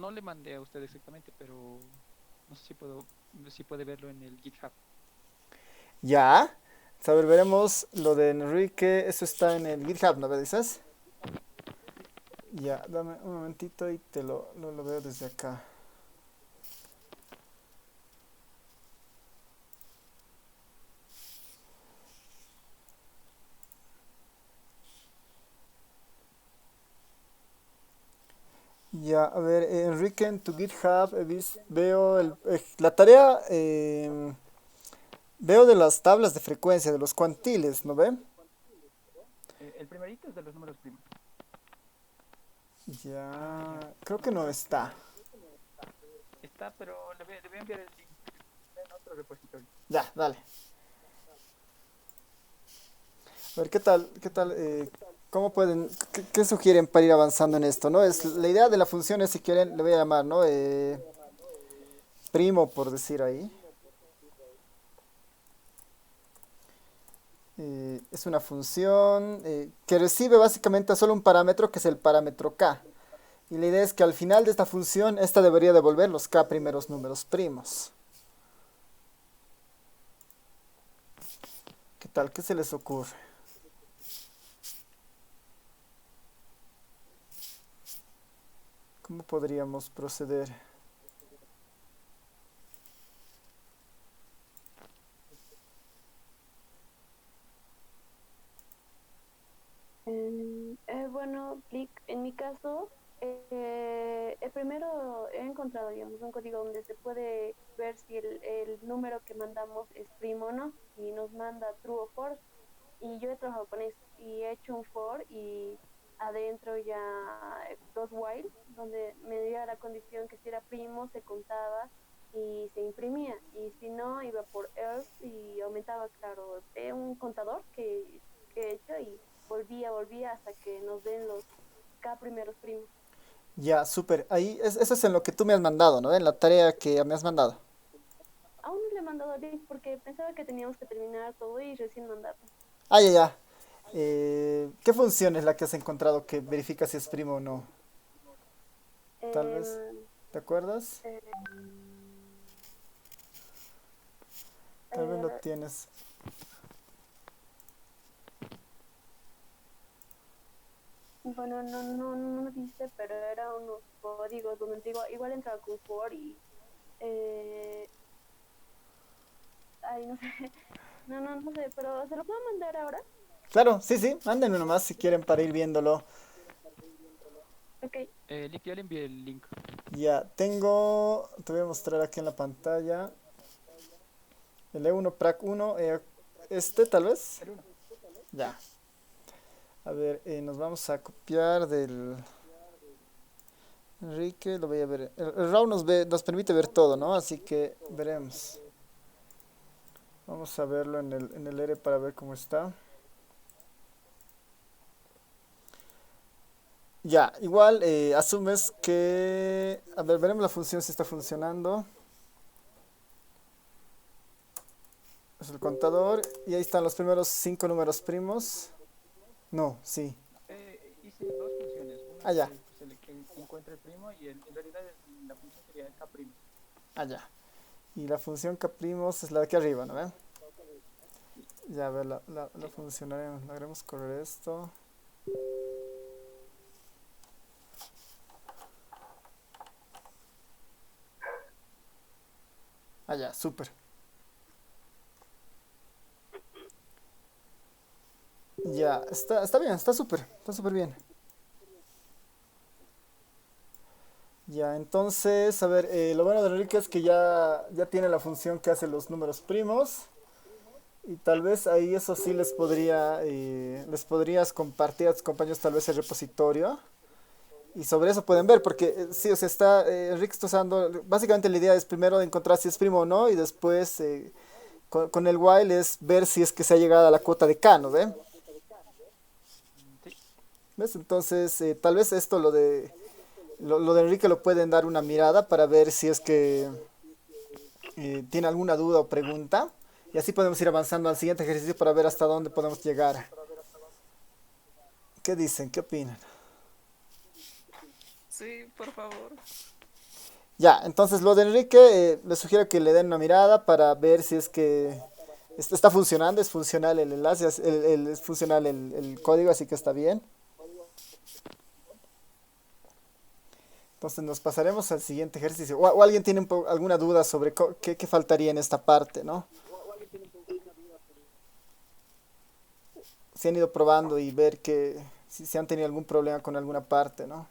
no le mandé a usted exactamente, pero no sé si puede verlo en el GitHub. Ya. A ver, veremos lo de Enrique. Eso está en el GitHub, ¿no me dices? Ya, dame un momentito y te lo veo desde acá. Ya, a ver, Enrique, en tu GitHub veo la tarea, veo de las tablas de frecuencia, de los cuantiles, ¿no ve? El primerito es de los números primos. Ah, Ya, ya. creo No, que no creo está. que está, pero le voy a enviar el link. Está en otro repositorio. Ya, dale. A ver, ¿qué tal, cómo pueden, qué sugieren para ir avanzando en esto, ¿no? La idea de la función es, si quieren, le voy a llamar, ¿no? Primo, por decir ahí. Es una función que recibe básicamente solo un parámetro, que es el parámetro k. Y la idea es que al final de esta función, esta debería devolver los k primeros números primos. ¿Qué tal? ¿Qué se les ocurre? ¿Cómo podríamos proceder? Bueno, Click, en mi caso, primero he encontrado, digamos, un código donde se puede ver si el número que mandamos es primo o no, y nos manda true o false. Y yo he trabajado con eso y he hecho un for y adentro ya dos while, donde me dio la condición que si era primo se contaba y se imprimía, y si no iba por else y aumentaba, claro, un contador que he hecho, y volvía hasta que nos den los K primeros primos. Ya, súper. Ahí, eso es en lo que tú me has mandado, ¿no? En la tarea que me has mandado. Aún no le he mandado el link porque pensaba que teníamos que terminar todo y recién mandarlo. Ah, ya, ya. ¿Qué función es la que has encontrado que verifica si es primo o no? Tal vez. Em, ¿Te acuerdas? eh, Tal vez lo eh, tienes. Bueno, no dice, pero era unos códigos donde digo, igual entraba con for y eh, ay, no sé, no sé, pero ¿se lo puedo mandar ahora? Claro, sí, sí. Mándenme nomás si quieren para ir viéndolo. Ok. Lick, ya le envié el link. Ya, tengo. Te voy a mostrar aquí en la pantalla. El E1 Prac 1. Este, tal vez. El uno. Sí. Ya. A ver, nos vamos a copiar del Enrique. Lo voy a ver. El RAW nos permite ver todo, ¿no? Así que veremos. Vamos a verlo en el R para ver cómo está. Ya, igual asumes que... A ver, veremos la función si está funcionando. Es el contador. Y ahí están los primeros 5 números primos. No, sí. Hice dos funciones. Una Ah, ya. que encuentra el primo y en realidad la función sería K primo. Ah, ya. Y la función caprimos es la de aquí arriba, ¿no ven? Ya, a ver, la Sí. funcionaremos. Logremos correr esto. Ah, ya, súper. Ya, está bien, está súper bien. Ya, entonces, a ver, lo bueno de Enrique es que ya tiene la función que hace los números primos. Y tal vez ahí eso sí les podrías compartir a tus compañeros tal vez el repositorio. Y sobre eso pueden ver, porque sí, o sea, Enrique está usando, básicamente la idea es primero encontrar si es primo o no, y después con el while es ver si es que se ha llegado a la cuota de K, ¿no ve? Sí. ¿Ves? Entonces, tal vez esto, lo de Enrique lo pueden dar una mirada para ver si es que tiene alguna duda o pregunta. Y así podemos ir avanzando al siguiente ejercicio para ver hasta dónde podemos llegar. ¿Qué dicen? ¿Qué opinan? Sí, por favor. Ya, entonces lo de Enrique, les sugiero que le den una mirada para ver si es que está funcionando, es funcional el enlace, es funcional el código, así que está bien. Entonces nos pasaremos al siguiente ejercicio. O alguien tiene alguna duda sobre qué faltaría en esta parte, ¿no? Si han ido probando y ver que si han tenido algún problema con alguna parte, ¿no?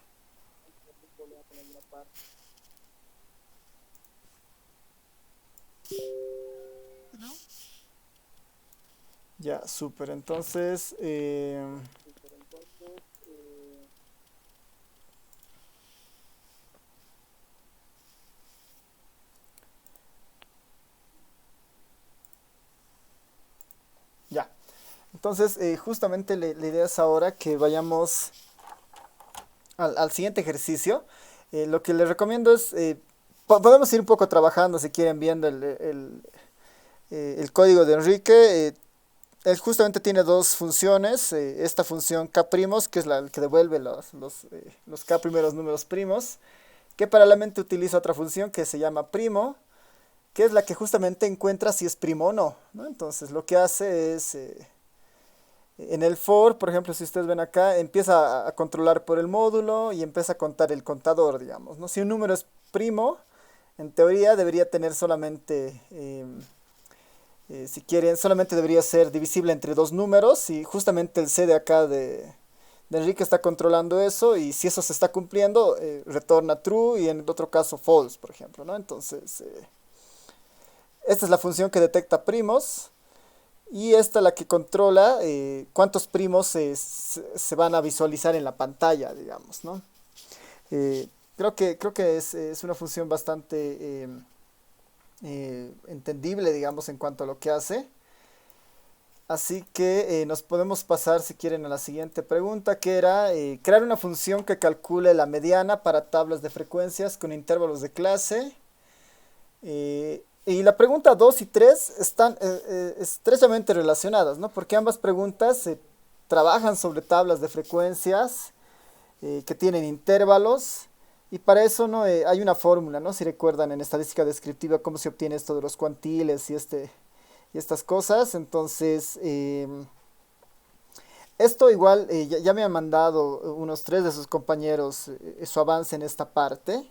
Ya, súper. Entonces, ya. Entonces, justamente la idea es ahora que vayamos al siguiente ejercicio. Lo que les recomiendo es, podemos ir un poco trabajando si quieren viendo el código de Enrique. Él justamente tiene dos funciones. Esta función k', que es la que devuelve los k primeros números primos, que paralelamente utiliza otra función que se llama primo, que es la que justamente encuentra si es primo o no, ¿no? Entonces lo que hace es, en el for, por ejemplo, si ustedes ven acá, empieza a controlar por el módulo y empieza a contar el contador, digamos, ¿no? Si un número es primo, en teoría debería tener solamente, si quieren, solamente debería ser divisible entre dos números y justamente el C de acá de Enrique está controlando eso y si eso se está cumpliendo, retorna true y en el otro caso false, por ejemplo, ¿no? Entonces, esta es la función que detecta primos y esta es la que controla cuántos primos se van a visualizar en la pantalla, digamos, ¿no? Creo que es una función bastante entendible, digamos, en cuanto a lo que hace. Así que nos podemos pasar, si quieren, a la siguiente pregunta, que era crear una función que calcule la mediana para tablas de frecuencias con intervalos de clase. Y la pregunta 2 y 3 están estrechamente relacionadas, ¿no? Porque ambas preguntas trabajan sobre tablas de frecuencias que tienen intervalos. Y para eso, ¿no? Hay una fórmula, ¿no? Si recuerdan en estadística descriptiva cómo se obtiene esto de los cuantiles y estas cosas. Entonces, esto igual ya me han mandado unos tres de sus compañeros su avance en esta parte.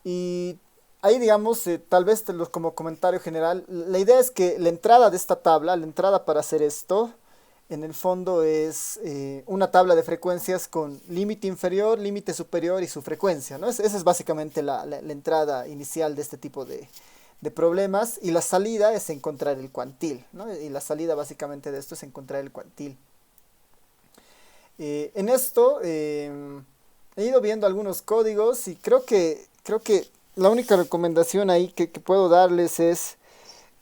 Y ahí, digamos, tal vez como comentario general, la idea es que la entrada de esta tabla, la entrada para hacer esto, en el fondo es una tabla de frecuencias con límite inferior, límite superior y su frecuencia, ¿no? Esa es básicamente la entrada inicial de este tipo de problemas y la salida es encontrar el cuantil, ¿no? Y la salida básicamente de esto es encontrar el cuantil. En esto he ido viendo algunos códigos y creo que la única recomendación ahí que puedo darles es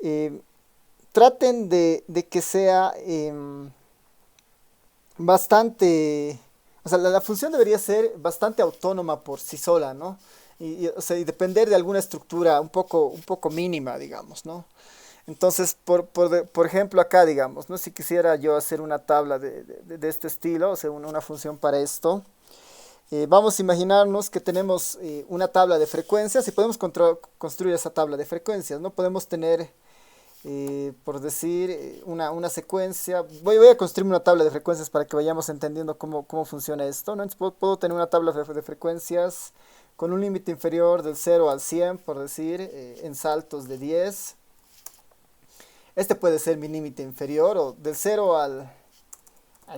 eh, traten de que sea bastante, o sea, la función debería ser bastante autónoma por sí sola, ¿no? O sea, y depender de alguna estructura un poco mínima, digamos, ¿no? Entonces, por ejemplo, acá, digamos, ¿no? Si quisiera yo hacer una tabla de este estilo, o sea, una función para esto, vamos a imaginarnos que tenemos una tabla de frecuencias y podemos construir esa tabla de frecuencias, ¿no? Podemos tener, por decir, una secuencia. Voy a construir una tabla de frecuencias para que vayamos entendiendo cómo funciona esto, ¿no? Entonces, puedo tener una tabla de frecuencias con un límite inferior del 0 al 100, por decir, en saltos de 10. Este puede ser mi límite inferior o del 0 al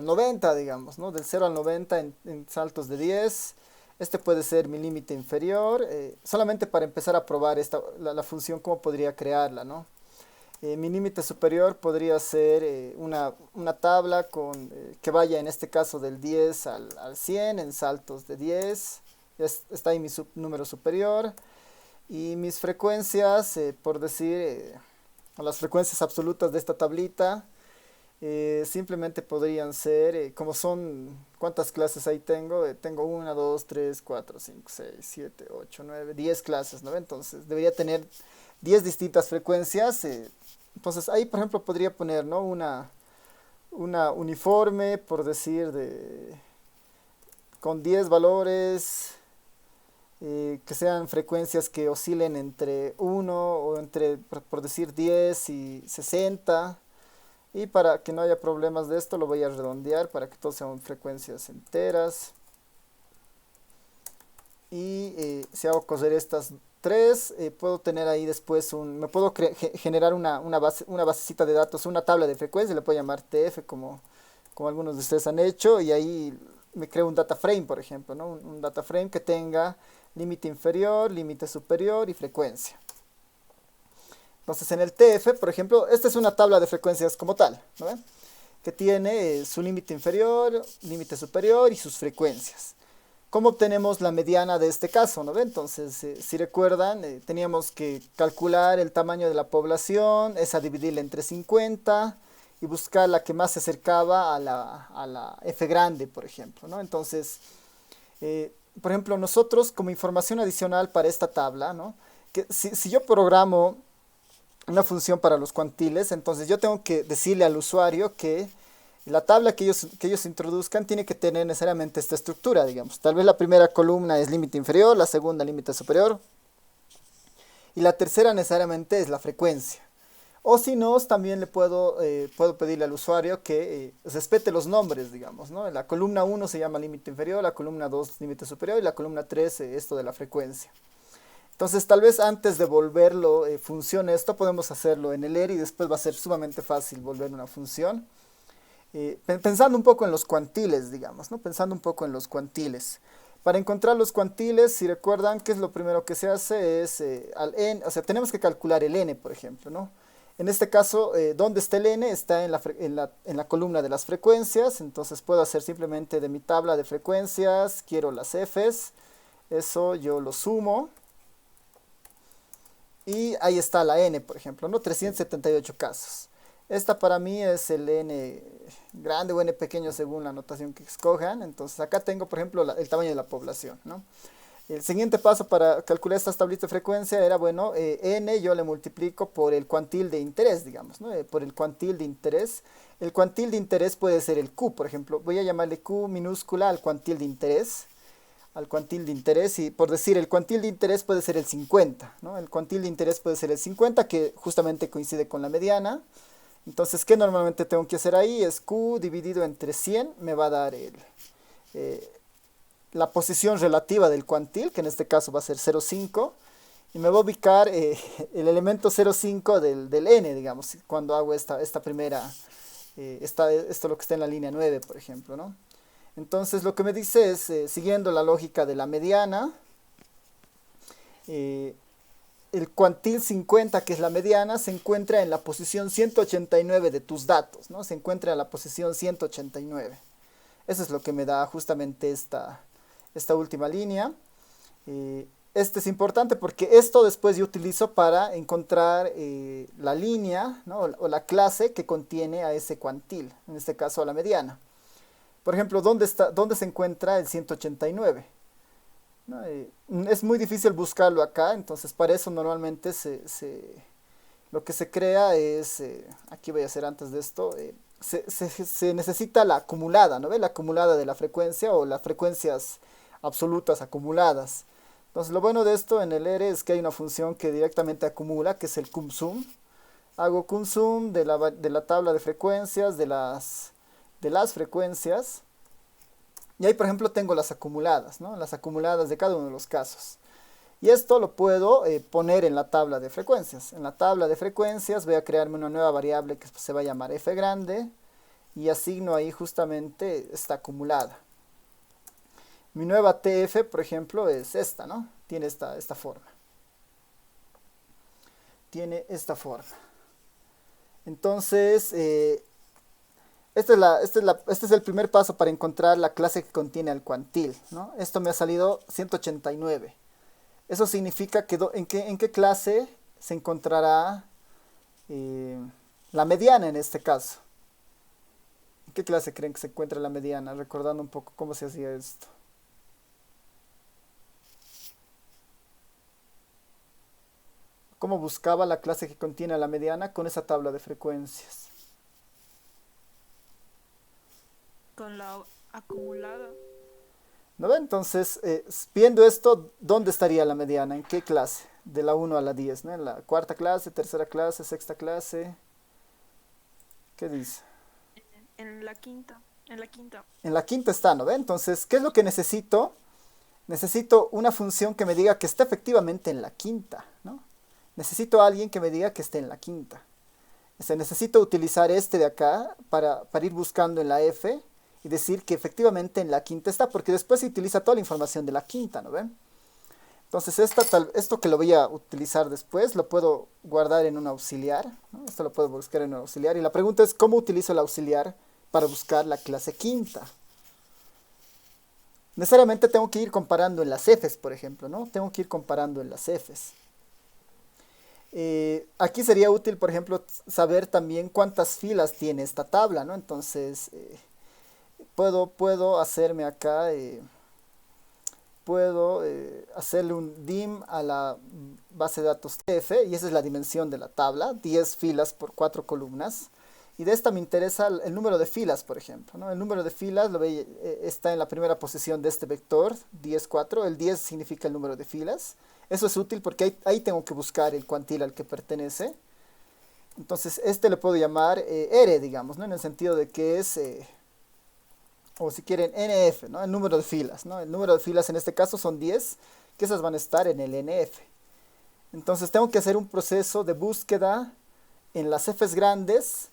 90, digamos, ¿no? Del 0 al 90 en saltos de 10. Este puede ser mi límite inferior, solamente para empezar a probar la función, cómo podría crearla, ¿no? Mi límite superior podría ser una tabla que vaya en este caso del 10 al 100 en saltos de 10. Está ahí mi número superior. Y mis frecuencias, por decir, las frecuencias absolutas de esta tablita, simplemente podrían ser, como son, ¿cuántas clases ahí tengo? Tengo 1, 2, 3, 4, 5, 6, 7, 8, 9, 10 clases, ¿no? Entonces debería tener 10 distintas frecuencias. Entonces ahí, por ejemplo, podría poner, ¿no? Una uniforme, por decir, con 10 valores que sean frecuencias que oscilen entre 1 o entre, por decir, 10 y 60. Y para que no haya problemas de esto, lo voy a redondear para que todos sean frecuencias enteras. Y si hago correr estas tres, puedo tener ahí después me puedo generar una basecita de datos, una tabla de frecuencia, le puedo llamar TF como algunos de ustedes han hecho, y ahí me creo un data frame, por ejemplo, ¿no? Un data frame que tenga límite inferior, límite superior y frecuencia. Entonces en el TF, por ejemplo, esta es una tabla de frecuencias como tal, ¿no ven? Que tiene su límite inferior, límite superior y sus frecuencias. ¿Cómo obtenemos la mediana de este caso? ¿No ve? Entonces, si recuerdan, teníamos que calcular el tamaño de la población, esa dividirla entre 50 y buscar la que más se acercaba a la F grande, por ejemplo, ¿no? Entonces, por ejemplo, nosotros como información adicional para esta tabla, ¿no? Que si yo programo una función para los cuantiles, entonces yo tengo que decirle al usuario que la tabla que ellos introduzcan tiene que tener necesariamente esta estructura, digamos. Tal vez la primera columna es límite inferior, la segunda límite superior, y la tercera necesariamente es la frecuencia. O si no, también puedo pedirle al usuario que respete los nombres, digamos, ¿no? La columna 1 se llama límite inferior, la columna 2 límite superior y la columna 3 esto de la frecuencia. Entonces, tal vez antes de volverlo función esto, podemos hacerlo en el ER y después va a ser sumamente fácil volver una función. Pensando un poco en los cuantiles, digamos, ¿no? Pensando un poco en los cuantiles. Para encontrar los cuantiles, si recuerdan, ¿qué es lo primero que se hace? Es al n, o sea, tenemos que calcular el n, por ejemplo, ¿no? En este caso, ¿dónde está el n? Está en la columna de las frecuencias, entonces puedo hacer simplemente de mi tabla de frecuencias, quiero las f's, eso yo lo sumo. Y ahí está la n, por ejemplo, ¿no? 378 casos. Esta para mí es el n grande o n pequeño según la notación que escojan. Entonces acá tengo, por ejemplo, el tamaño de la población, ¿no? El siguiente paso para calcular estas tablitas de frecuencia era, bueno, n yo le multiplico por el cuantil de interés, digamos, ¿no? Por el cuantil de interés. El cuantil de interés puede ser el Q, por ejemplo. Voy a llamarle Q minúscula al cuantil de interés. Al cuantil de interés, y por decir, el cuantil de interés puede ser el 50, ¿no? El cuantil de interés puede ser el 50, que justamente coincide con la mediana. Entonces, ¿qué normalmente tengo que hacer ahí? Es Q dividido entre 100, me va a dar la posición relativa del cuantil, que en este caso va a ser 0,5, y me va a ubicar el elemento 0,5 del n, digamos, cuando hago esta primera, esto lo que está en la línea 9, por ejemplo, ¿no? Entonces, lo que me dice es, siguiendo la lógica de la mediana, el cuantil 50, que es la mediana, se encuentra en la posición 189 de tus datos, ¿no? Se encuentra en la posición 189. Eso es lo que me da justamente esta última línea. Este es importante porque esto después yo utilizo para encontrar la línea, ¿no? O la clase que contiene a ese cuantil, en este caso a la mediana. Por ejemplo, ¿dónde se encuentra el 189? ¿No? Es muy difícil buscarlo acá, entonces para eso normalmente lo que se crea es, aquí voy a hacer antes de esto, se necesita la acumulada, ¿no ve? La acumulada de la frecuencia o las frecuencias absolutas acumuladas. Entonces lo bueno de esto en el R es que hay una función que directamente acumula, que es el cumsum. Hago cumsum de la tabla de frecuencias, de las frecuencias. Y ahí, por ejemplo, tengo las acumuladas, ¿no? Las acumuladas de cada uno de los casos. Y esto lo puedo poner en la tabla de frecuencias. En la tabla de frecuencias voy a crearme una nueva variable que se va a llamar f grande. Y asigno ahí justamente esta acumulada. Mi nueva TF, por ejemplo, es esta, ¿no? Tiene esta forma. Tiene esta forma. Entonces, este es el primer paso para encontrar la clase que contiene al cuantil, ¿no? Esto me ha salido 189. Eso significa que en qué clase se encontrará la mediana en este caso. ¿En qué clase creen que se encuentra la mediana? Recordando un poco cómo se hacía esto. ¿Cómo buscaba la clase que contiene a la mediana con esa tabla de frecuencias? Con la acumulada. ¿No ve? Entonces, viendo esto, ¿dónde estaría la mediana? ¿En qué clase? De la 1 a la 10, ¿no? ¿En la cuarta clase, tercera clase, sexta clase? ¿Qué dice? En la quinta. En la quinta. En la quinta está, ¿no ve? Entonces, ¿qué es lo que necesito? Necesito una función que me diga que está efectivamente en la quinta, ¿no? Necesito a alguien que me diga que esté en la quinta. O sea, necesito utilizar este de acá para ir buscando en la f y decir que efectivamente en la quinta está, porque después se utiliza toda la información de la quinta, ¿no ven? Entonces esto que lo voy a utilizar después lo puedo guardar en un auxiliar, ¿no? Esto lo puedo buscar en un auxiliar y la pregunta es ¿cómo utilizo el auxiliar para buscar la clase quinta? Necesariamente tengo que ir comparando en las f's, por ejemplo, ¿no? Tengo que ir comparando en las f's. Aquí sería útil, por ejemplo, saber también cuántas filas tiene esta tabla, ¿no? Entonces, puedo hacerme acá, puedo hacerle un dim a la base de datos TF, y esa es la dimensión de la tabla, 10 filas por 4 columnas. Y de esta me interesa el número de filas, por ejemplo, ¿no? El número de filas está en la primera posición de este vector, 10, 4. El 10 significa el número de filas. Eso es útil porque ahí tengo que buscar el cuantil al que pertenece. Entonces, este le puedo llamar R, digamos, ¿no? En el sentido de que es, o si quieren, NF, ¿no? El número de filas, ¿no? El número de filas en este caso son 10, que esas van a estar en el NF. Entonces, tengo que hacer un proceso de búsqueda en las Fs grandes,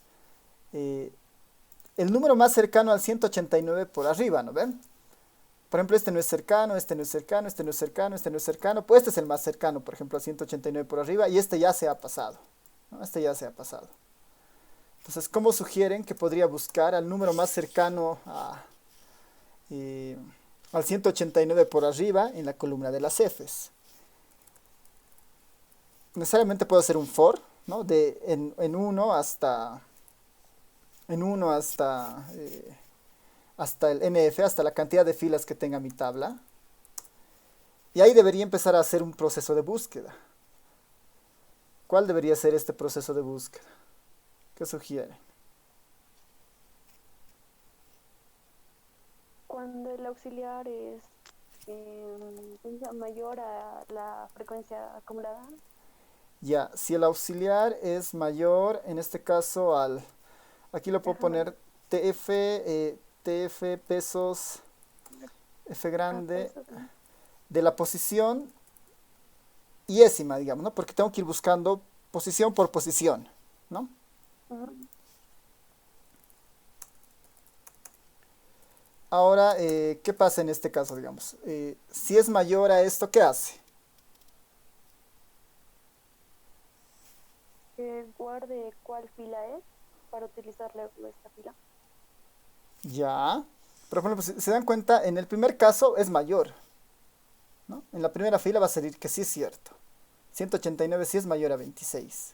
el número más cercano al 189 por arriba, ¿no ven? Por ejemplo, este no es cercano, este no es cercano, este no es cercano, este no es cercano. Pues este es el más cercano, por ejemplo, a 189 por arriba, y este ya se ha pasado, ¿no? Este ya se ha pasado. Entonces, ¿cómo sugieren que podría buscar al número más cercano al 189 por arriba en la columna de las Fs? Necesariamente puedo hacer un for, ¿no? En 1 hasta hasta el NF, hasta la cantidad de filas que tenga mi tabla. Y ahí debería empezar a hacer un proceso de búsqueda. ¿Cuál debería ser este proceso de búsqueda? ¿Qué sugiere? Cuando el auxiliar es mayor a la frecuencia acumulada. Ya, si el auxiliar es mayor, en este caso aquí lo puedo poner TF pesos, F grande, Pesos, ¿no? de la posición iésima, digamos, ¿no? Porque tengo que ir buscando posición por posición, ¿no? Ahora, ¿qué pasa en este caso, digamos? Si es mayor a esto, ¿qué hace? Que guarde cuál fila es para utilizar esta fila. Ya. Por ejemplo, si se dan cuenta, en el primer caso es mayor, ¿no? En la primera fila va a salir que sí es cierto. 189 sí es mayor a 26.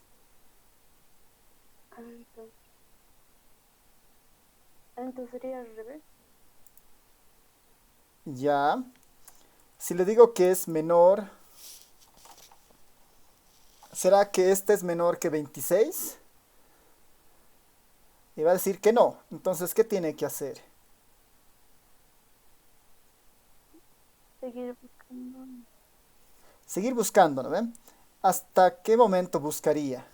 Entonces sería al revés. Ya. Si le digo que es menor, ¿será que este es menor que 26? Y va a decir que no. Entonces, ¿qué tiene que hacer? Seguir buscando. Seguir buscando, ¿no ven? ¿Hasta qué momento buscaría?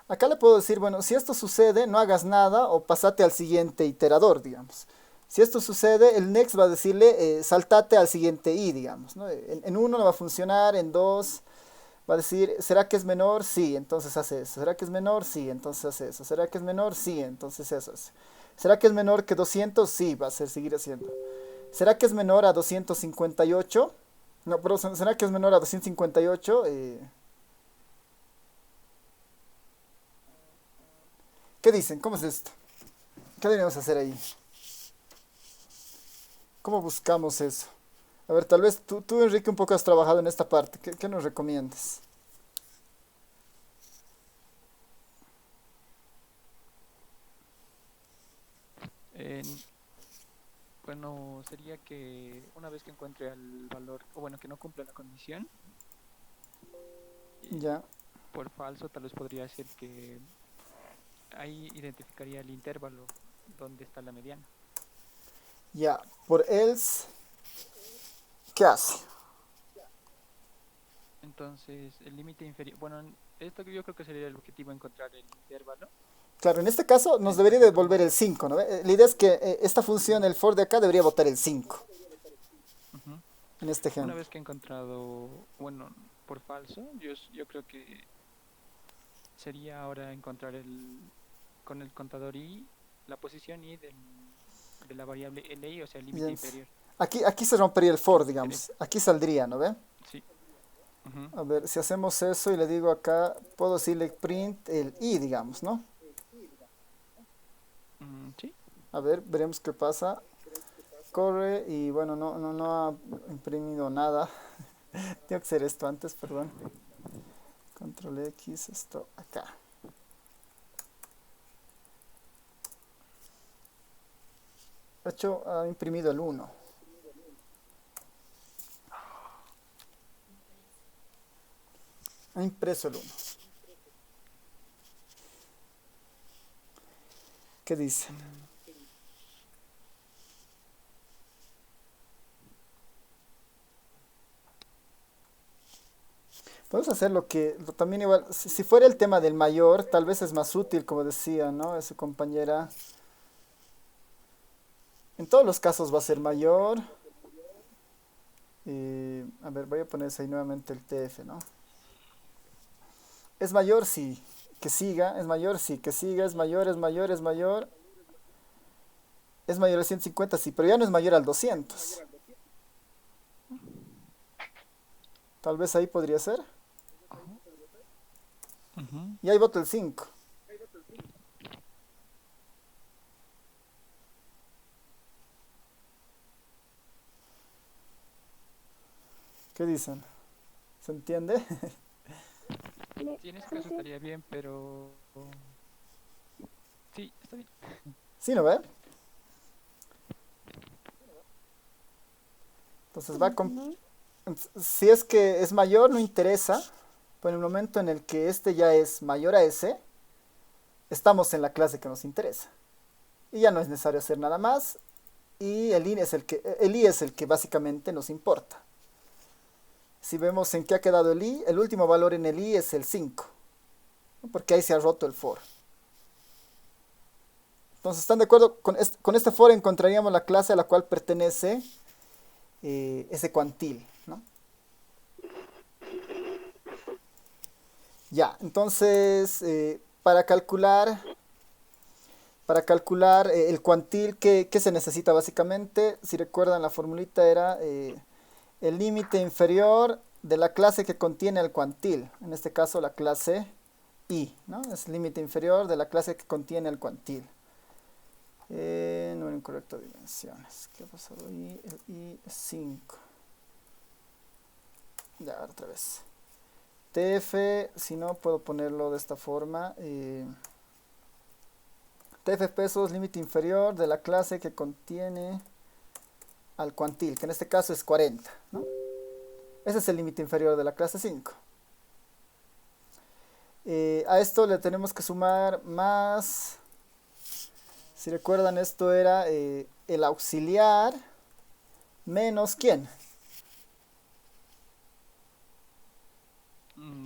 Acá le puedo decir, bueno, si esto sucede, no hagas nada o pasate al siguiente iterador, digamos. Si esto sucede, el next va a decirle, saltate al siguiente i, digamos, ¿no? En 1 no va a funcionar, en 2 va a decir, ¿será que es menor? Sí, entonces hace eso. ¿Será que es menor? Sí, entonces hace eso. ¿Será que es menor? Sí, entonces eso hace. ¿Será que es menor que 200? Sí, va a seguir haciendo. ¿Será que es menor a 258? No, pero ¿será que es menor a 258? ¿Qué dicen? ¿Cómo es esto? ¿Qué deberíamos hacer ahí? ¿Cómo buscamos eso? A ver, tal vez tú Enrique, un poco has trabajado en esta parte. ¿Qué nos recomiendas? Eh, bueno, sería que una vez que encuentre al valor, o bueno, que no cumple la condición, Ya, por falso tal vez podría ser que ahí identificaría el intervalo donde está la mediana. ya. Por else, ¿qué hace? Entonces, el límite inferior, bueno, esto yo creo que sería el objetivo, encontrar el intervalo. Claro, en este caso nos debería Entonces, devolver como, el 5, ¿no? La idea es que esta función, ujú, el for de acá, debería botar el 5 ujú. en este Una ejemplo. vez que he encontrado, bueno, por falso, yo creo que sería ahora encontrar con el contador i, la posición i de la variable li, o sea, el límite Ya. inferior, Aquí se rompería el que for, me interesa. digamos. Aquí saldría, ¿no ve? Sí. Ujú. A ver, si hacemos eso y le digo acá, puedo decirle print el i, digamos, ¿no? Sí. A ver, veremos qué pasa. Corre y bueno, no ha imprimido nada. Tengo que hacer esto antes, perdón. Control X, esto acá. De hecho, ha imprimido el 1. Ha impreso el 1. ¿Qué dice? Mm, Podemos hacer lo que también igual, si fuera el tema del mayor, tal vez es más útil, como decía, ¿no? Su compañera. En todos los casos va a ser mayor. A ver, voy a ponerse ahí nuevamente el TF, ¿no? Es mayor, sí. Que siga, es mayor, sí. Que siga, es mayor, es mayor, es mayor. Es mayor al 150, sí, pero ya no es mayor al 200. Tal vez ahí podría ser. ajá, ujú. Y ahí voto el 5. ¿Qué dicen? ¿Se entiende? Sí, en ese Sí, caso sí. estaría bien, pero sí, está bien. ¿Sí, no ve? Entonces va con... Ujú. Si es que es mayor, no interesa. Pero en el momento en el que este ya es mayor a ese, estamos en la clase que nos interesa. Y ya no es necesario hacer nada más. Y el i es el que básicamente nos importa. Si vemos en qué ha quedado el i, el último valor en el i es el 5, ¿no? Porque ahí se ha roto el for. Entonces, ¿están de acuerdo? Con este for encontraríamos la clase a la cual pertenece ese cuantil, ¿no? Ya, entonces, para calcular el cuantil, ¿qué se necesita básicamente? Si recuerdan, la formulita era el límite inferior de la clase que contiene el cuantil. En este caso, la clase i, ¿no? Es el límite inferior de la clase que contiene el cuantil. Número incorrecto de dimensiones. ¿Qué ha pasado ahí? El i es 5. Ya, otra vez. TF, si no, puedo ponerlo de esta forma. TF pesos, límite inferior de la clase que contiene al cuantil, que en este caso es 40, ¿no? Ese es el límite inferior de la clase 5. A esto le tenemos que sumar más, si recuerdan, esto era el auxiliar menos ¿quién?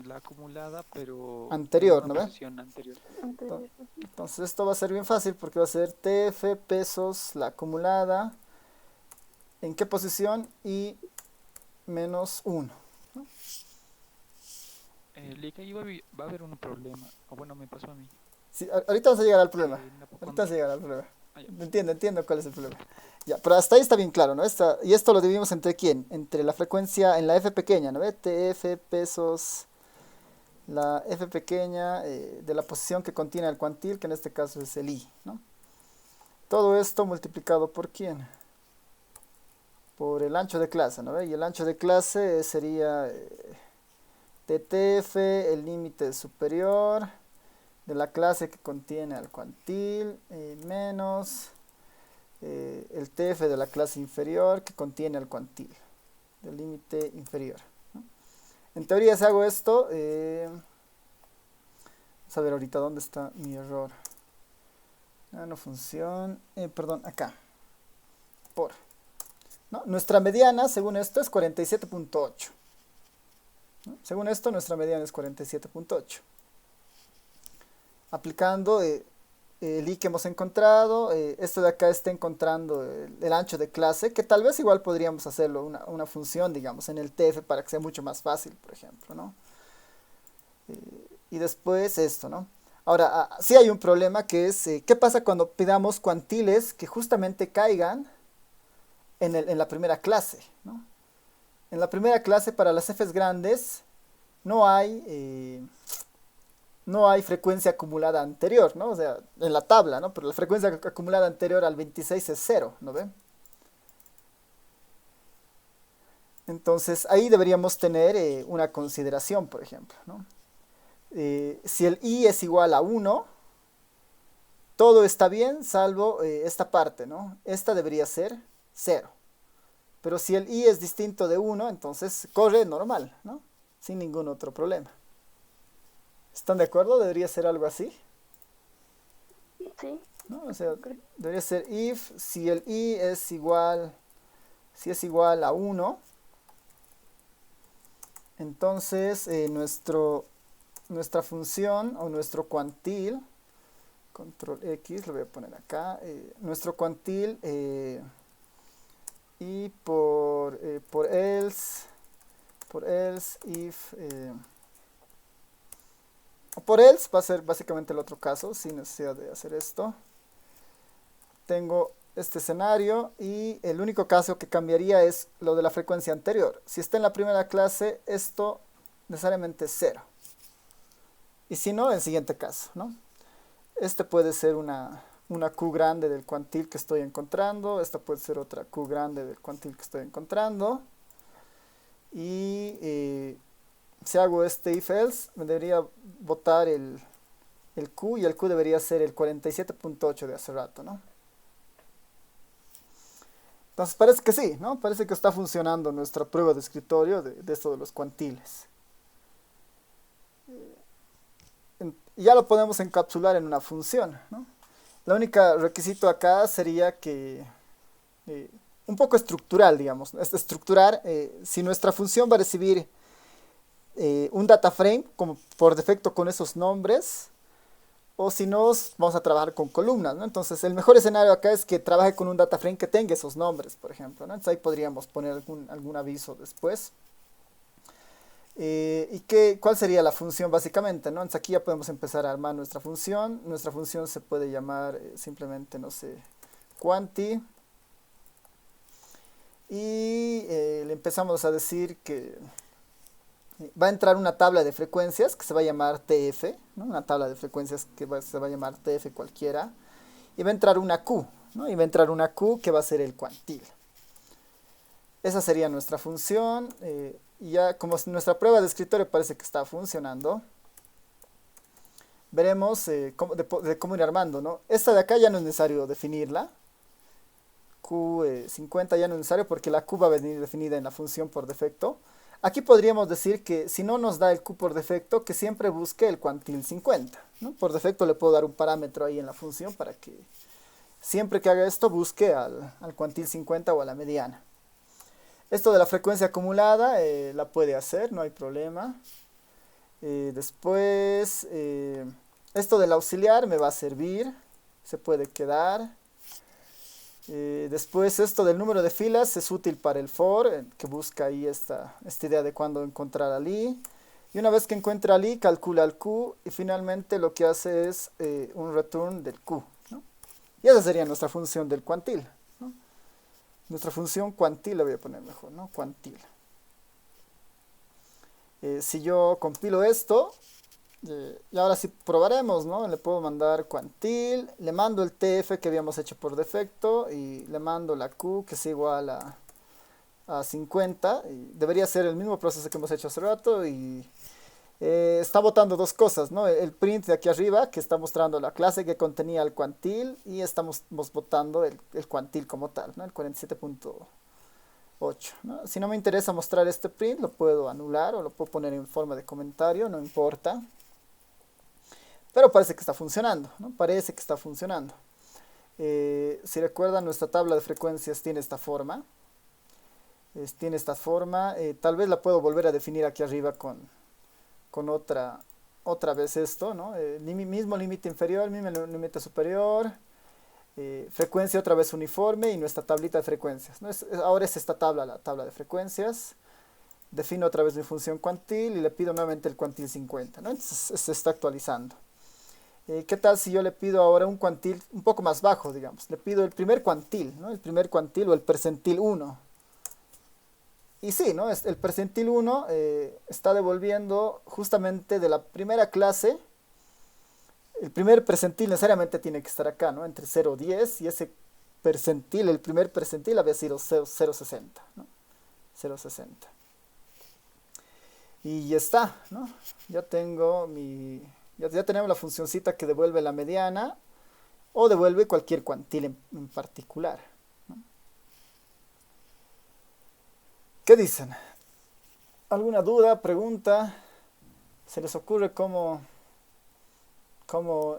La acumulada, pero en Anterior, una ¿no ve? posición anterior. Anterior. Entonces esto va a ser bien fácil porque va a ser TF pesos la acumulada. ¿En qué posición? Y menos 1. Liga, ahí va a haber un problema, o bueno, me pasó a mí, Sí, ahorita vamos a llegar al problema. que Ahorita vamos a llegar al problema. ah, ya. Entiendo cuál es el problema. Ya, pero hasta ahí está bien claro, ¿no? Y esto lo dividimos entre quién? Entre la frecuencia en la F pequeña, ¿no ve? TF pesos, la F pequeña de la posición que contiene el cuantil, que en este caso es el I, ¿no? Todo esto multiplicado por quién? Por el ancho de clase, ¿no ve? Y el ancho de clase sería TTF, el límite superior de la clase que contiene al cuantil, menos el TF de la clase inferior que contiene al cuantil, del límite inferior, ¿no? En teoría, si hago esto, vamos a ver ahorita dónde está mi error. No funciona, perdón, acá, por. ¿No? Nuestra mediana, según esto, es 47.8. ¿No? Según esto, nuestra mediana es 47.8. Aplicando el i que hemos encontrado, esto de acá está encontrando el ancho de clase, que tal vez igual podríamos hacerlo una función, digamos, en el TF para que sea mucho más fácil, por ejemplo, ¿no? Y después esto, ¿no? Ahora, sí hay un problema que es, ¿qué pasa cuando pidamos cuantiles que justamente caigan en la primera clase, ¿no? En la primera clase para las f's grandes no hay frecuencia acumulada anterior, ¿no? O sea, en la tabla, ¿no? Pero la frecuencia acumulada anterior al 26 es 0, ¿no ven? Entonces ahí deberíamos tener una consideración, por ejemplo, ¿no? Si el i es igual a 1, todo está bien salvo esta parte, ¿no? Esta debería ser 0. Pero si el i es distinto de 1, entonces corre normal, ¿no? Sin ningún otro problema. ¿Están de acuerdo? Debería ser algo así. Sí. ¿No? O sea, debería ser if si el i es igual, si es igual a 1, entonces nuestra función o nuestro cuantil, control X, lo voy a poner acá, nuestro cuantil y por else if por else va a ser básicamente el otro caso sin necesidad de hacer esto. Tengo este escenario y el único caso que cambiaría es lo de la frecuencia anterior. Si está en la primera clase, esto necesariamente es 0. Y si no, el siguiente caso, ¿no? Este puede ser una Q grande del cuantil que estoy encontrando. Esta puede ser otra Q grande del cuantil que estoy encontrando. Y si hago este if else, me debería botar el Q y el Q debería ser el 47.8 de hace rato, ¿no? Entonces parece que sí, ¿no? Parece que está funcionando nuestra prueba de escritorio de esto de los cuantiles. Ya lo podemos encapsular en una función, ¿no? El único requisito acá sería que un poco estructural, digamos, es estructurar si nuestra función va a recibir un data frame como por defecto con esos nombres, o si no, vamos a trabajar con columnas, ¿no? Entonces el mejor escenario acá es que trabaje con un data frame que tenga esos nombres, por ejemplo, ¿no? Entonces ahí podríamos poner algún aviso después. ¿Y cuál sería la función básicamente, ¿no? Entonces aquí ya podemos empezar a armar nuestra función. Nuestra función se puede llamar simplemente, no sé, quanti. Y le empezamos a decir que va a entrar una tabla de frecuencias que se va a llamar TF, ¿no? Una tabla de frecuencias que se va a llamar TF cualquiera. Y va a entrar una Q, ¿no? Y va a entrar una Q que va a ser el cuantil. Esa sería nuestra función. Y ya como nuestra prueba de escritorio parece que está funcionando, veremos cómo ir armando, ¿no? Esta de acá ya no es necesario definirla. Q50 ya no es necesario porque la Q va a venir definida en la función por defecto. Aquí podríamos decir que si no nos da el Q por defecto, que siempre busque el cuantil 50, ¿no? Por defecto le puedo dar un parámetro ahí en la función para que siempre que haga esto busque al cuantil 50 o a la mediana. Esto de la frecuencia acumulada la puede hacer, no hay problema. Después, esto del auxiliar me va a servir, se puede quedar. Después esto del número de filas es útil para el for, que busca ahí esta idea de cuándo encontrar al i. Y una vez que encuentra al i, calcula el q y finalmente lo que hace es un return del q, ¿no? Y esa sería nuestra función del cuantil, ¿no? Nuestra función cuantil la voy a poner mejor, ¿no? Cuantil. Si yo compilo esto, y ahora sí probaremos, ¿no? Le puedo mandar cuantil, le mando el TF que habíamos hecho por defecto y le mando la Q que es igual a 50. Y debería ser el mismo proceso que hemos hecho hace rato y está botando dos cosas, ¿no? El print de aquí arriba que está mostrando la clase que contenía el cuantil y estamos botando el cuantil como tal, ¿no? El 47.8 8, ¿no? Si no me interesa mostrar este print, lo puedo anular o lo puedo poner en forma de comentario, no importa. Pero parece que está funcionando, ¿no? Parece que está funcionando. Si recuerdan, nuestra tabla de frecuencias tiene esta forma. Tiene esta forma. Tal vez la puedo volver a definir aquí arriba con otra vez esto, ¿no? Mismo límite inferior, mismo límite superior. Frecuencia otra vez uniforme y nuestra tablita de frecuencias, ¿no? Ahora es esta tabla, la tabla de frecuencias. Defino otra vez mi función cuantil y le pido nuevamente el cuantil 50, ¿no? Entonces se está actualizando. ¿Qué tal si yo le pido ahora un cuantil un poco más bajo, digamos? Le pido el primer cuantil, ¿no? El primer cuantil o el percentil 1. Y sí, ¿no? El percentil 1 está devolviendo justamente de la primera clase. El primer percentil necesariamente tiene que estar acá, ¿no? Entre 0 y 10, y ese percentil, el primer percentil había sido 0,60, ¿no? 0,60. Y ya está, ¿no? Ya tengo ya tenemos la funcioncita que devuelve la mediana o devuelve cualquier cuantil en particular, ¿no? ¿Qué dicen? ¿Alguna duda, pregunta? ¿Se les ocurre cómo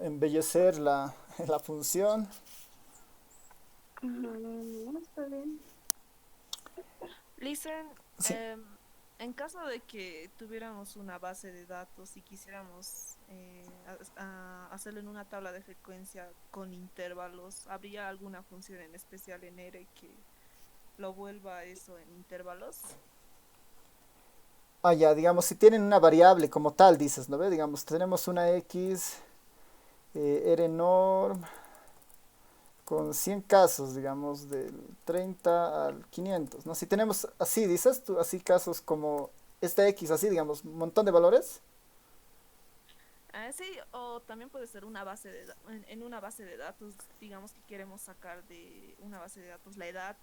embellecer la función? No, está bien. Listen, Sí. en caso de que tuviéramos una base de datos y quisiéramos hacerlo en una tabla de frecuencia con intervalos, ¿habría alguna función en especial en R que lo vuelva eso en intervalos? Ya, digamos, si tienen una variable como tal, dices, ¿no ve? Digamos, tenemos una X, rnorm, con 100 casos, digamos, del 30 al 500, ¿no? Si tenemos así, dices tú, así casos como esta X, así, digamos, un montón de valores. Sí, o también puede ser una base en una base de datos, digamos que queremos sacar de una base de datos la edad,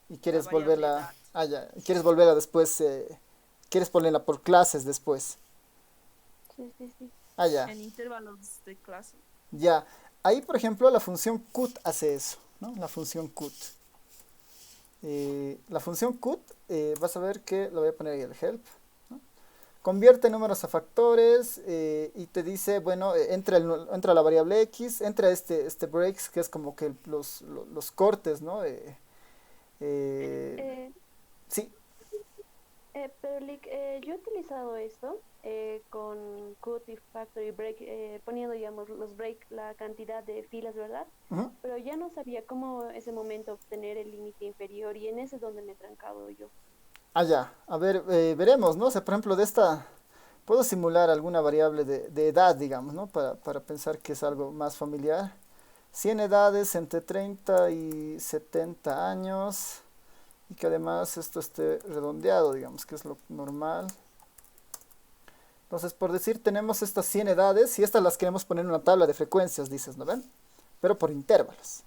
Y la quieres variable volverla, edad, ya, y quieres volverla después, quieres ponerla por clases después. Sí, sí, sí. Ya, en intervalos de clase. ya. Ahí, por ejemplo, la función cut hace eso, ¿no? La función cut. La función cut, vas a ver que lo voy a poner ahí el help, ¿no? Convierte números a factores y te dice, bueno, entra la variable x, entra este breaks, que es como que los cortes, ¿no? Eh, Sí, pero Lick, yo he utilizado esto con cut y factory break, poniendo, digamos, los break, la cantidad de filas, ¿verdad? ujú. Pero ya no sabía cómo ese momento obtener el límite inferior y en ese es donde me he trancado yo. Ya. A ver, veremos, ¿no? O sea, por ejemplo, de esta, puedo simular alguna variable de edad, digamos, ¿no? Para pensar que es algo más familiar. 100 edades entre 30 y 70 años. Y que además esto esté redondeado, digamos, que es lo normal. Entonces, por decir, tenemos estas 100 edades y estas las queremos poner en una tabla de frecuencias, dices, ¿no ven? Pero por intervalos.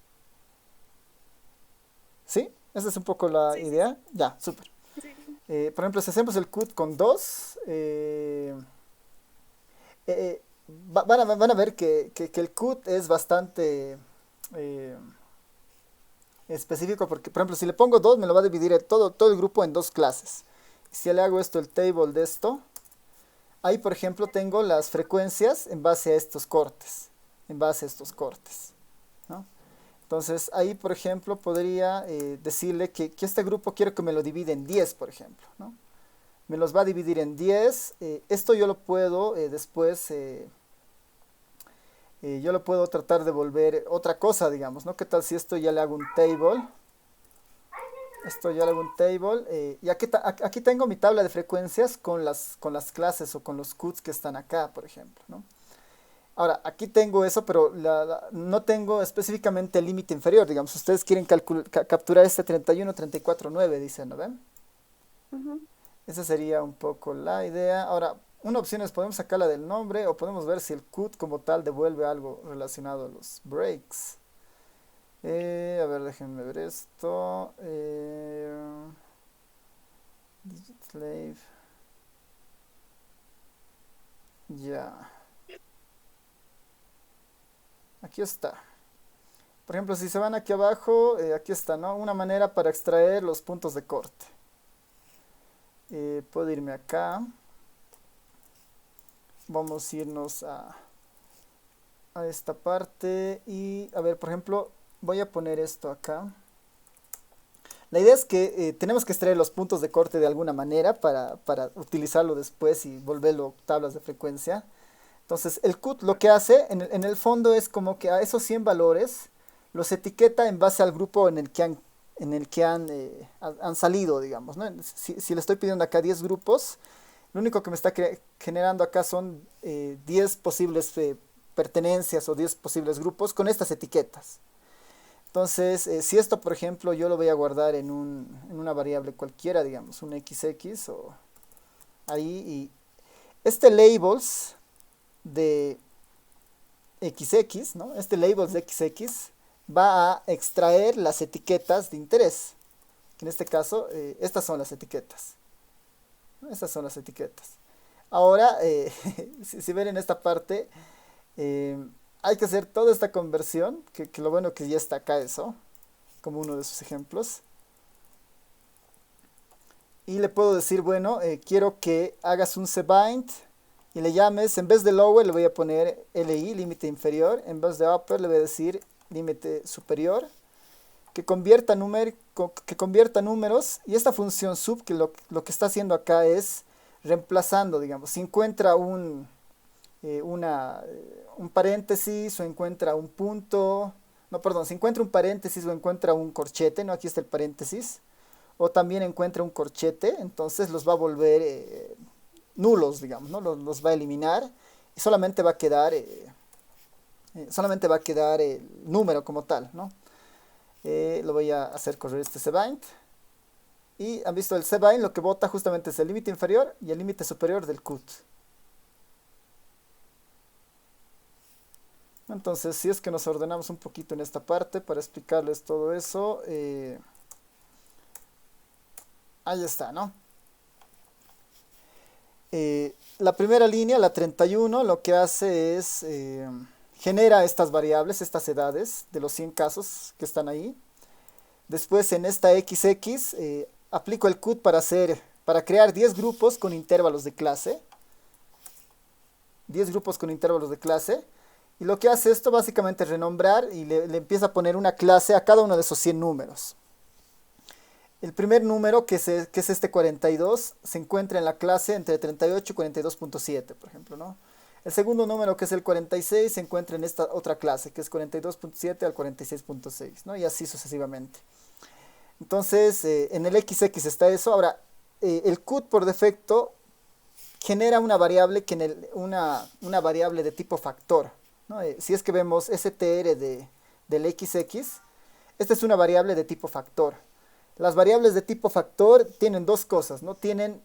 ¿Sí? Esa es un poco la Sí, sí, sí. idea. Ya, súper. Sí. Por ejemplo, si hacemos el cut con 2, van a ver que el cut es bastante eh, específico porque, por ejemplo, si le pongo 2 me lo va a dividir todo el grupo en dos clases. Si le hago esto, el table de esto, ahí, por ejemplo, tengo las frecuencias en base a estos cortes, en base a estos cortes, ¿no? Entonces, ahí, por ejemplo, podría decirle que este grupo quiero que me lo divida en 10, por ejemplo, ¿no? Me los va a dividir en 10. Esto yo lo puedo después, yo lo puedo tratar de volver otra cosa, digamos, ¿no? ¿Qué tal si esto ya le hago un table? Esto ya le hago un table. Y aquí tengo mi tabla de frecuencias con las clases o con los cuts que están acá, por ejemplo, ¿no? Ahora, aquí tengo eso, pero no tengo específicamente el límite inferior, digamos. Ustedes quieren capturar este 31, 34, 9, dicen, ¿no ven? Ujú. Esa sería un poco la idea. Ahora, una opción es podemos sacarla del nombre o podemos ver si el cut como tal devuelve algo relacionado a los breaks. A ver, déjenme ver esto. Digit slave. Ya. Aquí está. Por ejemplo, si se van aquí abajo, aquí está, ¿no? Una manera para extraer los puntos de corte. Puedo irme acá. Vamos a irnos a esta parte y a ver, por ejemplo, voy a poner esto acá. La idea es que tenemos que extraer los puntos de corte de alguna manera para utilizarlo después y volverlo tablas de frecuencia. Entonces el CUT lo que hace en el fondo es como que a esos 100 valores los etiqueta en base al grupo en el que han salido, digamos, ¿no? Si le estoy pidiendo acá 10 grupos, lo único que me está generando acá son 10 posibles pertenencias o 10 posibles grupos con estas etiquetas. Entonces, si esto, por ejemplo, yo lo voy a guardar en una variable cualquiera, digamos, un XX o ahí, y este labels de XX, ¿no? Este labels de XX va a extraer las etiquetas de interés, que en este caso, estas son las etiquetas, ¿no? Estas son las etiquetas. Ahora, si ven en esta parte, hay que hacer toda esta conversión, que lo bueno que ya está acá eso, como uno de sus ejemplos. Y le puedo decir, bueno, quiero que hagas un cbind y le llames, en vez de lower le voy a poner li, límite inferior, en vez de upper le voy a decir límite superior, que convierta números, y esta función sub, que lo que está haciendo acá es reemplazando, digamos, si encuentra un paréntesis o encuentra un punto, no, perdón, si encuentra un paréntesis o encuentra un corchete, no, aquí está el paréntesis, o también encuentra un corchete, entonces los va a volver nulos, digamos, ¿no? Los va a eliminar y solamente va a quedar el número como tal, ¿no? Lo voy a hacer correr este cbind. Y han visto el cbind, lo que bota justamente es el límite inferior y el límite superior del CUT. Entonces, si es que nos ordenamos un poquito en esta parte para explicarles todo eso, ahí está, ¿no? La primera línea, la 31, lo que hace es genera estas variables, estas edades de los 100 casos que están ahí. Después en esta XX aplico el CUT para crear 10 grupos con intervalos de clase. 10 grupos con intervalos de clase. Y lo que hace esto básicamente es renombrar y le empieza a poner una clase a cada uno de esos 100 números. El primer número, que es este 42, se encuentra en la clase entre 38 y 42.7, por ejemplo, ¿no? El segundo número, que es el 46, se encuentra en esta otra clase, que es 42.7 al 46.6, ¿no? Y así sucesivamente. Entonces, en el XX está eso. Ahora, el CUT por defecto genera una variable, una variable de tipo factor, ¿no? Si es que vemos str del XX, esta es una variable de tipo factor. Las variables de tipo factor tienen dos cosas, ¿no? Tienen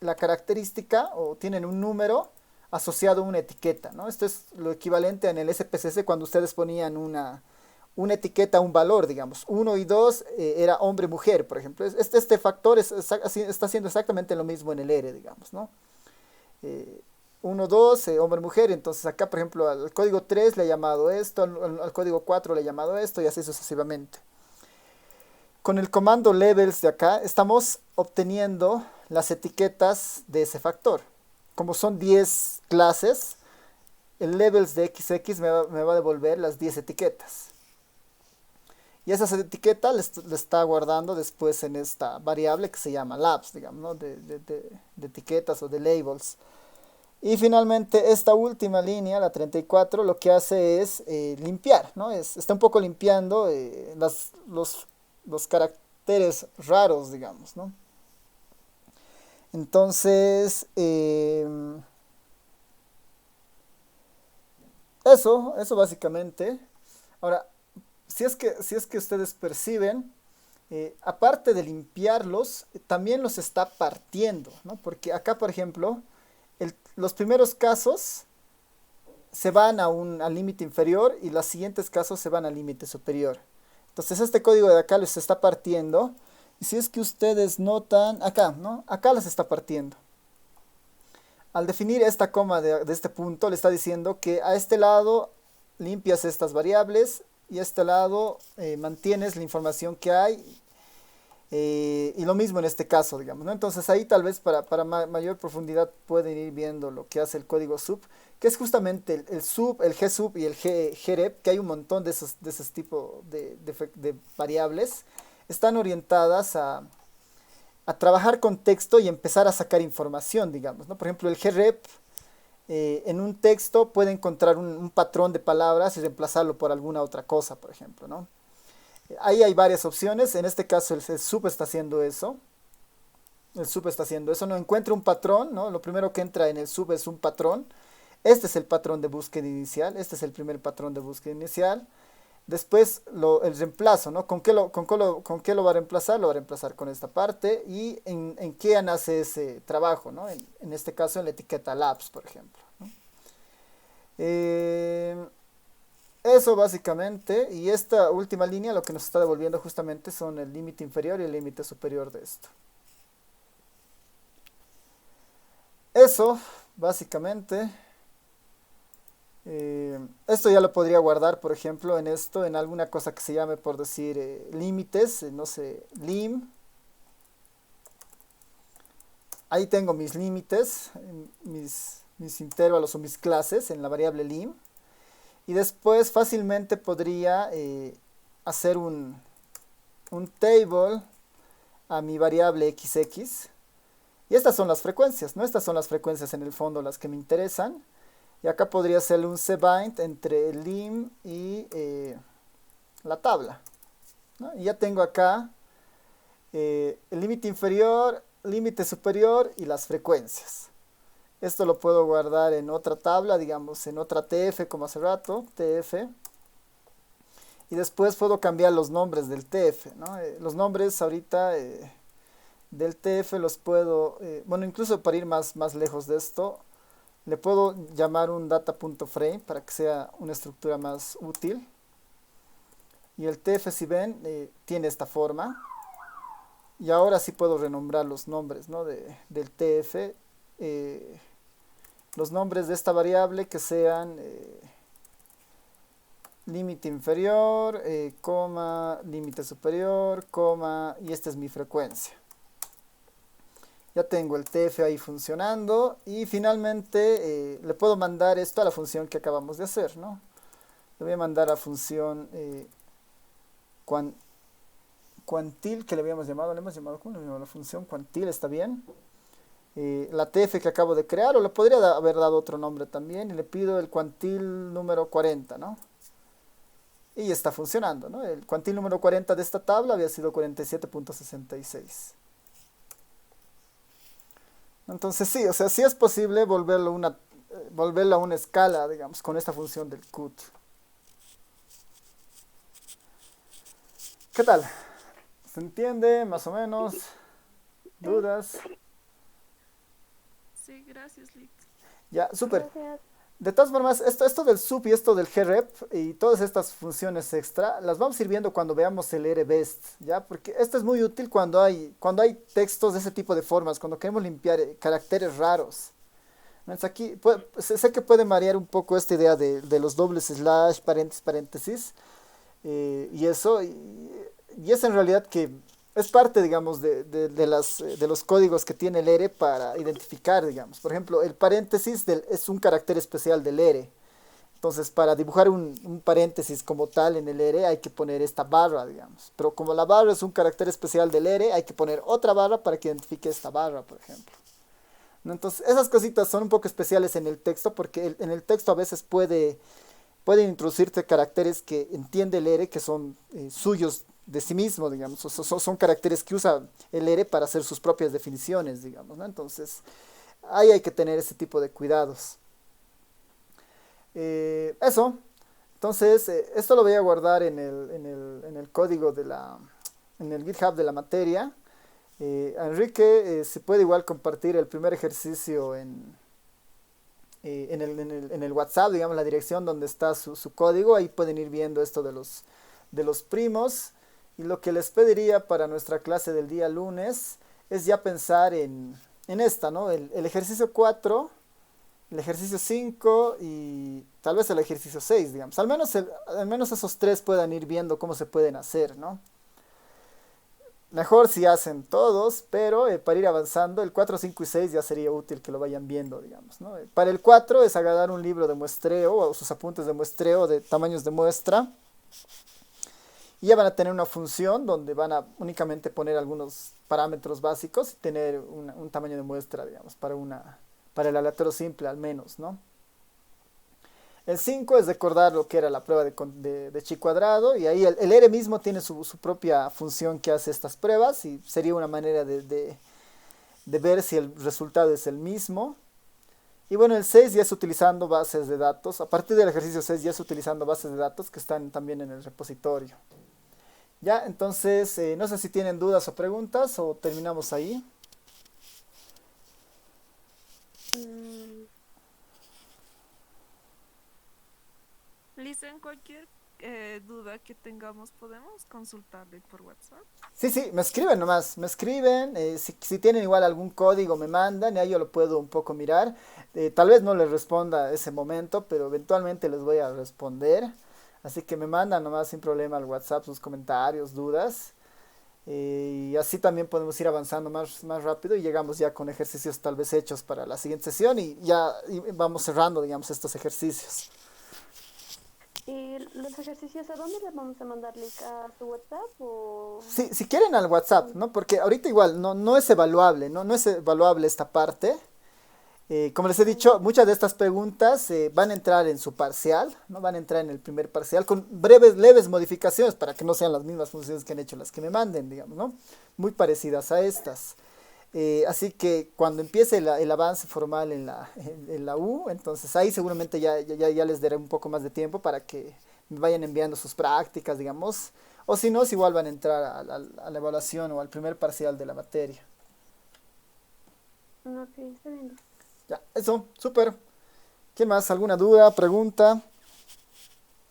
la característica o tienen un número asociado a una etiqueta, ¿no? Esto es lo equivalente en el SPSS cuando ustedes ponían una etiqueta, un valor, digamos. 1 y 2 era hombre-mujer, por ejemplo. Este factor está haciendo exactamente lo mismo en el R, digamos, ¿no? 1, 2, hombre-mujer. Entonces acá, por ejemplo, al código 3 le he llamado esto, al código 4 le he llamado esto y así sucesivamente. Con el comando levels de acá estamos obteniendo las etiquetas de ese factor. Como son 10 clases, el levels de XX me va a devolver las 10 etiquetas. Y esas etiquetas le está guardando después en esta variable que se llama labs, digamos, ¿no? de etiquetas o de labels. Y finalmente esta última línea, la 34, lo que hace es limpiar, ¿no? Está un poco limpiando los caracteres raros, digamos, ¿no? Entonces, eso básicamente. Ahora, si es que ustedes perciben, aparte de limpiarlos, también los está partiendo, ¿no? Porque acá, por ejemplo, los primeros casos se van al límite inferior y los siguientes casos se van al límite superior. Entonces este código de acá les está partiendo. Y si es que ustedes notan, acá, ¿no? Acá les está partiendo. Al definir esta coma de este punto, le está diciendo que a este lado limpias estas variables y a este lado mantienes la información que hay. Y lo mismo en este caso, digamos, ¿no? Entonces ahí tal vez para mayor profundidad pueden ir viendo lo que hace el código sub, que es justamente el sub, el gsub y el grep, que hay un montón de esos tipos de variables, están orientadas a trabajar con texto y empezar a sacar información, digamos, ¿no? Por ejemplo, el grep en un texto puede encontrar un patrón de palabras y reemplazarlo por alguna otra cosa, por ejemplo, ¿no? Ahí hay varias opciones. En este caso el sub está haciendo eso. El sub está haciendo eso. No encuentra un patrón, ¿no? Lo primero que entra en el sub es un patrón. Este es el patrón de búsqueda inicial. Este es el primer patrón de búsqueda inicial. Después el reemplazo, ¿no? ¿Con qué lo va a reemplazar? Lo va a reemplazar con esta parte. ¿Y en qué nace ese trabajo, ¿no? En este caso en la etiqueta labs, por ejemplo, ¿no? Eso básicamente, y esta última línea lo que nos está devolviendo justamente son el límite inferior y el límite superior de esto. Eso, básicamente. Esto ya lo podría guardar, por ejemplo, en alguna cosa que se llame, por decir, límites, no sé, lim. Ahí tengo mis límites, mis intervalos o mis clases en la variable lim. Y después fácilmente podría hacer un table a mi variable xx. Y estas son las frecuencias, ¿no? Estas son las frecuencias en el fondo las que me interesan. Y acá podría hacerle un cbind entre el lim y la tabla, ¿no? Y ya tengo acá el límite inferior, límite superior y las frecuencias. Esto lo puedo guardar en otra tabla, digamos, en otra TF como hace rato, TF. Y después puedo cambiar los nombres del TF, ¿no? Los nombres ahorita del TF los puedo, bueno, incluso para ir más lejos de esto, le puedo llamar un data.frame para que sea una estructura más útil. Y el TF, si ven, tiene esta forma. Y ahora sí puedo renombrar los nombres, ¿no? del TF. Los nombres de esta variable que sean límite inferior, coma, límite superior, coma, y esta es mi frecuencia. Ya tengo el TF ahí funcionando y finalmente le puedo mandar esto a la función que acabamos de hacer, ¿no? Le voy a mandar a función quantil, que le habíamos llamado, ¿cómo le habíamos llamado la función quantil? ¿Está bien? La TF que acabo de crear, o le podría haber dado otro nombre también, y le pido el quantil número 40, ¿no? Y está funcionando, ¿no? El quantil número 40 de esta tabla había sido 47.66. Entonces sí, o sea, sí es posible volverlo a una escala, digamos, con esta función del cut. ¿Qué tal? ¿Se entiende más o menos? ¿Dudas? Sí, gracias, Lick. Ya, súper. Gracias. De todas formas, esto del sub y esto del grep y todas estas funciones extra, las vamos a ir viendo cuando veamos el rbest, ¿ya? Porque esto es muy útil cuando hay textos de ese tipo de formas, cuando queremos limpiar caracteres raros. Entonces aquí sé que puede marear un poco esta idea de los dobles slash, paréntesis, y eso, y es en realidad que es parte, digamos, de los códigos que tiene el R para identificar, digamos. Por ejemplo, el paréntesis es un carácter especial del R. Entonces, para dibujar un paréntesis como tal en el R hay que poner esta barra, digamos. Pero como la barra es un carácter especial del R, hay que poner otra barra para que identifique esta barra, por ejemplo. ¿No? Entonces, esas cositas son un poco especiales en el texto porque en el texto a veces pueden introducirse caracteres que entiende el R que son suyos de sí mismo, digamos, son caracteres que usa el R para hacer sus propias definiciones, digamos, ¿no? Entonces, ahí hay que tener ese tipo de cuidados. Eso, entonces, esto lo voy a guardar en el código en el GitHub de la materia. Enrique, se puede igual compartir el primer ejercicio en el WhatsApp, digamos, la dirección donde está su código, ahí pueden ir viendo esto de los primos. Y lo que les pediría para nuestra clase del día lunes es ya pensar en esta, ¿no? El ejercicio 4, el ejercicio 5 y tal vez el ejercicio 6, digamos. Al menos esos tres puedan ir viendo cómo se pueden hacer, ¿no? mejor si hacen todos, pero para ir avanzando, el 4, 5 y 6 ya sería útil que lo vayan viendo, digamos, ¿no? Para el 4 es agarrar un libro de muestreo o sus apuntes de muestreo de tamaños de muestra y ya van a tener una función donde van a únicamente poner algunos parámetros básicos y tener un tamaño de muestra, digamos, para el aleatorio simple al menos, ¿no? El 5 es recordar lo que era la prueba de chi cuadrado y ahí el R mismo tiene su propia función que hace estas pruebas y sería una manera de ver si el resultado es el mismo. Y bueno, el 6 ya es utilizando bases de datos. A partir del ejercicio 6 ya es utilizando bases de datos que están también en el repositorio. Ya, entonces, no sé si tienen dudas o preguntas o terminamos ahí. Mm, Listen, cualquier duda que tengamos podemos consultarle por WhatsApp. Sí, sí, me escriben nomás, me escriben, si tienen igual algún código me mandan y ahí yo lo puedo un poco mirar. Tal vez no les responda ese momento, pero eventualmente les voy a responder. Así que me mandan nomás sin problema al WhatsApp sus comentarios, dudas. Y así también podemos ir avanzando más rápido y llegamos ya con ejercicios tal vez hechos para la siguiente sesión y ya vamos cerrando, digamos, estos ejercicios. ¿Y los ejercicios a dónde les vamos a mandar link? ¿A su WhatsApp o...? Sí, si quieren al WhatsApp, ¿no? Porque ahorita igual no es evaluable, ¿no? No es evaluable esta parte. Como les he dicho, muchas de estas preguntas van a entrar en su parcial, ¿no? Van a entrar en el primer parcial con leves modificaciones para que no sean las mismas funciones que han hecho las que me manden, digamos, ¿no? Muy parecidas a estas. Así que cuando empiece el avance formal en la U, entonces ahí seguramente ya les daré un poco más de tiempo para que me vayan enviando sus prácticas, digamos. O si no, es igual van a entrar a la evaluación o al primer parcial de la materia. Ok, está bien. Ya, eso, súper. ¿Qué más? ¿Alguna duda, pregunta?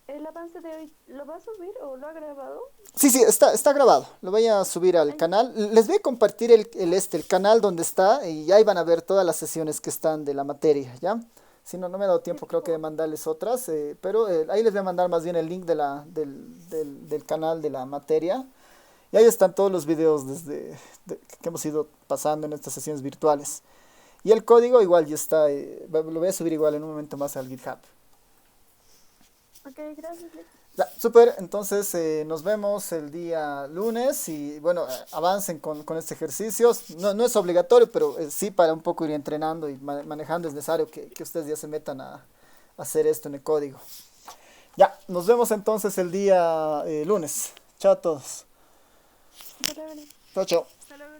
¿El avance de hoy lo va a subir o lo ha grabado? Sí, sí, está grabado. Lo voy a subir al canal. Les voy a compartir el canal donde está y ahí van a ver todas las sesiones que están de la materia, ¿ya? Si no, no me he dado tiempo creo que de mandarles otras, pero ahí les voy a mandar más bien el link del canal de la materia. Y ahí están todos los videos que hemos ido pasando en estas sesiones virtuales. Y el código igual ya está, lo voy a subir igual en un momento más al GitHub. Ok, gracias. Ya, súper, entonces nos vemos el día lunes y bueno, avancen con este ejercicio. No es obligatorio, pero sí para un poco ir entrenando y manejando es necesario que ustedes ya se metan a hacer esto en el código. Ya, nos vemos entonces el día lunes. Chao a todos. Hasta luego. Chao, chao. Hasta luego.